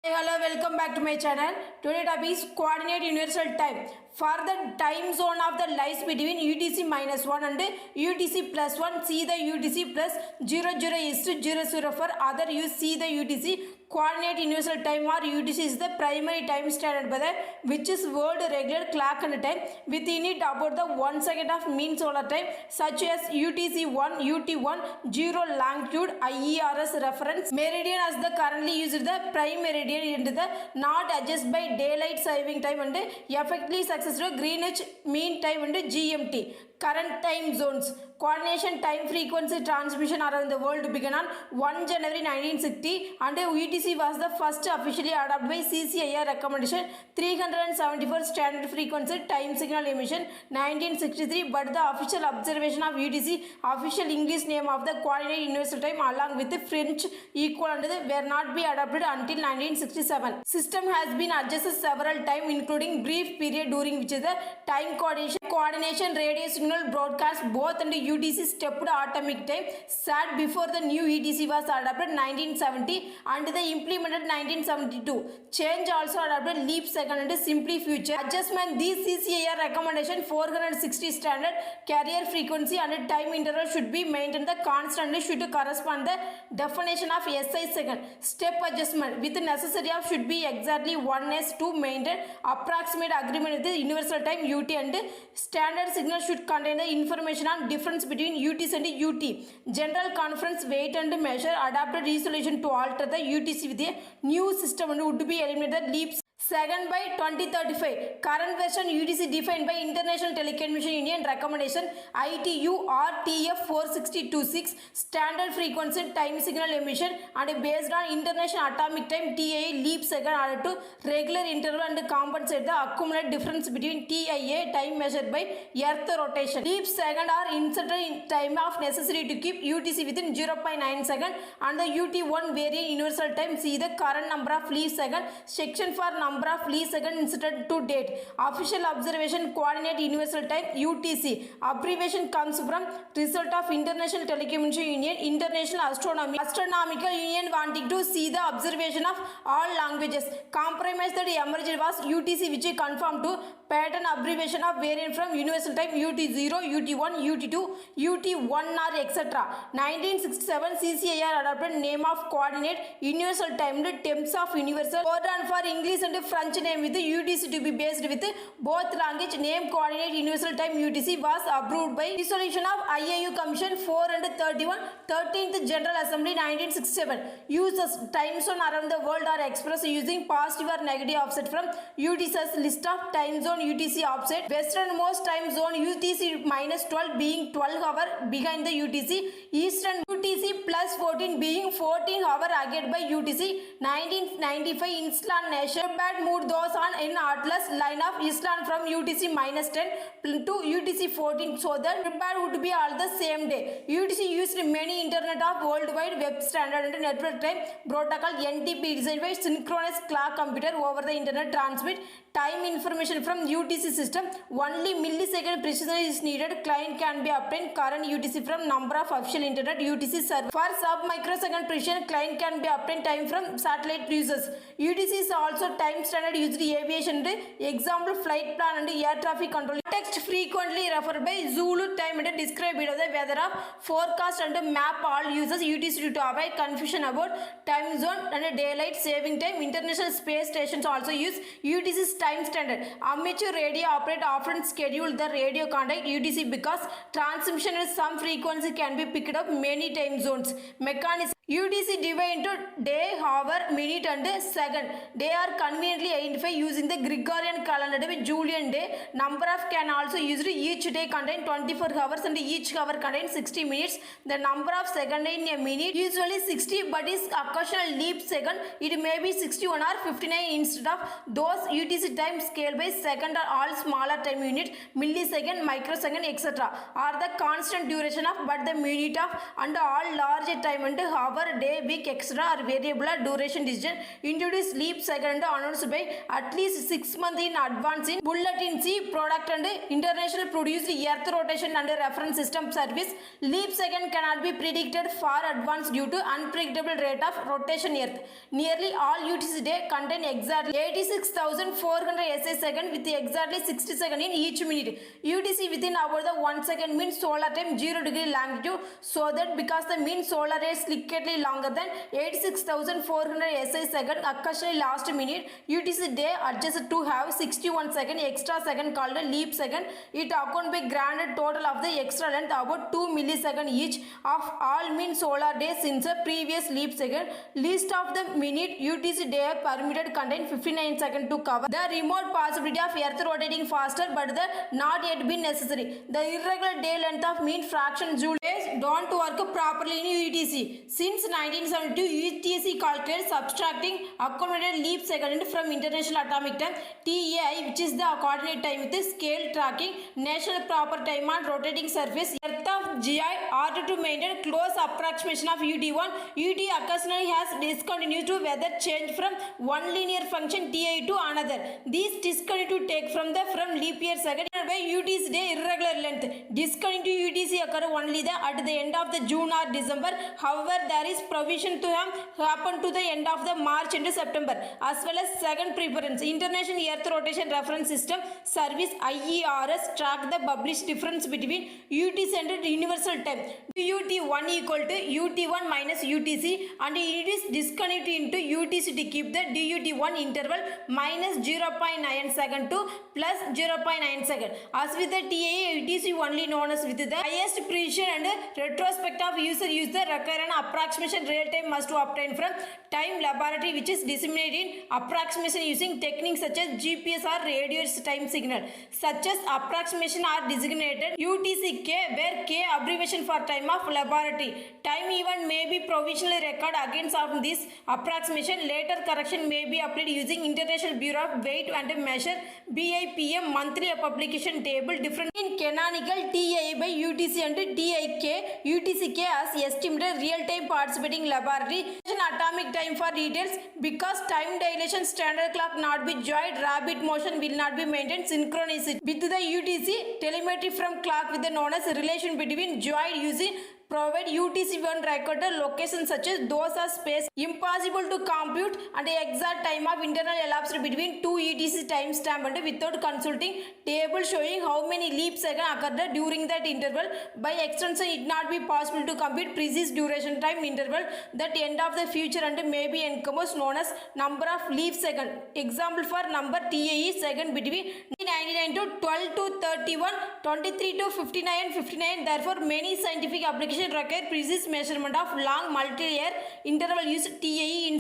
Hey, hello, welcome back to my channel. Today topic is coordinate universal time. For the time zone of the lies between UTC minus 1 and UTC plus 1, see the UTC plus 00 is to 00 for other use see the UTC coordinate universal time or UTC is the primary time standard by the which is world regular clock and time. Within it about the 1 second of mean solar time such as UTC1, UT1, 0 longitude, IERS reference. Meridian as the currently used the prime meridian into the not adjust by daylight saving time and effectively successful Greenwich mean time and GMT. Current time zones. Coordination time frequency transmission around the world began on 1 January 1960 and UTC was the first officially adopted by CCIR recommendation 374 standard frequency time signal emission 1963 but the official observation of UTC official English name of the coordinate universal time along with the French equivalent were not be adopted until 1967. System has been adjusted several times including brief period during which the time coordination radio signal broadcast both and UTC stepped atomic time sat before the new ETC was adopted 1970 and the implemented 1972. Change also adopted leap second and simply future. Adjustment these CCIR recommendation 460 standard carrier frequency and time interval should be maintained the constant should correspond the definition of SI second. Step adjustment with necessary of should be exactly 1s to maintain approximate agreement with the universal time UT and standard signal should contain the information on difference between UTC and UT. General conference weight and measure adapted resolution to alter the UTC with a new system and would be eliminated leaps. Second by 2035. Current version UTC defined by International Telecommunication Union recommendation ITU RTF 4626 standard frequency time signal emission and based on International Atomic Time TIA leap second added to regular interval and compensate the accumulated difference between TIA time measured by Earth rotation. Leap second are inserted in time of necessary to keep UTC within 0.9 second and the UT1 variant universal time. See the current number of leap second section for number of leap second inserted to date. Official observation coordinate universal time UTC. Abbreviation comes from result of International Telecommunication Union, International Astronomical Union wanting to see the observation of all languages. Compromise that emerged was UTC which conformed to pattern abbreviation of variant from universal time UT0, UT1, UT2, UT1 or etc. 1967 CCIR adopted name of coordinate universal time the temps of universal and for English and French name with the UTC to be based with both language name coordinate universal time UTC was approved by resolution of IAU Commission 4 and 31 13th General Assembly 1967. Uses time zone around the world are expressed using positive or negative offset from UTC's list of time zone UTC offset. Westernmost time zone UTC minus 12 being 12 hour behind the UTC. Eastern UTC plus 14 being 14 hour ahead by UTC. 1995 Island nation bad moved those on in Atlas line of Island from UTC minus 10 to UTC 14 so that bad would be all the same day. UTC used many internet of worldwide web standard and network time protocol NTP designed by synchronous clock computer over the internet transmit time information from UTC system. Only millisecond precision is needed. Client can be obtained current UTC from number of official internet UTC server. For sub microsecond precision, client can be obtained time from satellite users. UTC is also time standard used in aviation. Example flight plan and air traffic control. Text frequently referred by Zulu time and describe below the weather of forecast and map all users UTC to avoid confusion about time zone and daylight saving time. International space stations also use UTC's time standard. Amateur radio operator often schedule the radio contact UTC because transmission at some frequency can be picked up many time zones. Mechanism UTC divided into day, hour, minute and second. They are conveniently identified using the Gregorian calendar with Julian day. Number of can also used each day contain 24 hours and each hour contains 60 minutes. The number of second in a minute usually 60 but is occasional leap second. It may be 61 or 59 instead of those UTC time scale by second or all smaller time unit, millisecond, microsecond, etc. are the constant duration of but the minute of and all larger time and hour, day, week, etc. are variable duration decision. Introduce leap second and announced by at least 6 months in advance in Bulletin C product and international produced earth rotation and reference system service. Leap second cannot be predicted far advance due to unpredictable rate of rotation earth. Nearly all UTC day contain exactly 86,400 SI second with exactly 60 seconds in each minute. UTC within about the 1 second mean solar time 0 degree longitude, so that because the mean solar day is slightly longer than 86,400 SI second, occasionally last minute UTC day adjusted to have 61 second extra second called a leap second. It account by granted total of the extra length about 2 millisecond each of all mean solar days since the previous leap second. List of the minute UTC day permitted contain 59 seconds to cover the remote possibility of earth rotating faster, but the not yet been necessary. The irregular day length of mean fraction joule days don't work properly in UTC. Since 1972, UTC calculates subtracting accommodated leap second from International Atomic Time (TAI), which is the coordinate time with scale tracking national proper time on rotating surface earth of GI order to maintain close approximation of UT1. UT occasionally has discontinued to weather change from one linear function TI to another. These discontinuity take from leap year second by UTC day irregular length. Discontinuity UTC occur only at the end of the June or December. However, there is provision to happen to the end of the March and September, as well as second preference. International Earth Rotation Reference System Service IERS track the published difference between UTC and universal time. UT1 equal to UT1 minus UTC, and it is discontinuity into UTC to keep the DUT1 interval minus 0.9 second to plus 0.9 second. As with the TAA, UTC only known as with the highest precision and retrospect of user use the recurrent approximation real time must to obtain from time laboratory, which is disseminated in approximation using techniques such as GPS or radio time signal. Such as approximation are designated UTCK, where K abbreviation for time of laboratory. Time even may be provisionally record against of this approximation. Later correction may be applied using International Bureau of Weight and Measure BIPM monthly publication table. Different in canonical TAA by UTC and TIK. UTCK as estimated real time participating laboratory. Atomic time for details. Because time dilation standard clock not be joined, rabbit motion will not be maintained synchronicity with the UTC. Telemetry from clock with the known as relation between joined using provide UTC1 record locations such as those are space impossible to compute and the exact time of internal elapsed between two ETC time stamp and without consulting table showing how many leap seconds occurred during that interval. By extension, it not be possible to compute precise duration time interval that end of the future and may be encompassed known as number of leap second. Example for number TAE second between 99 to 12 to 31, 23 to 59, 59. Therefore, many scientific applications require precise measurement of long multi-year interval use TAE.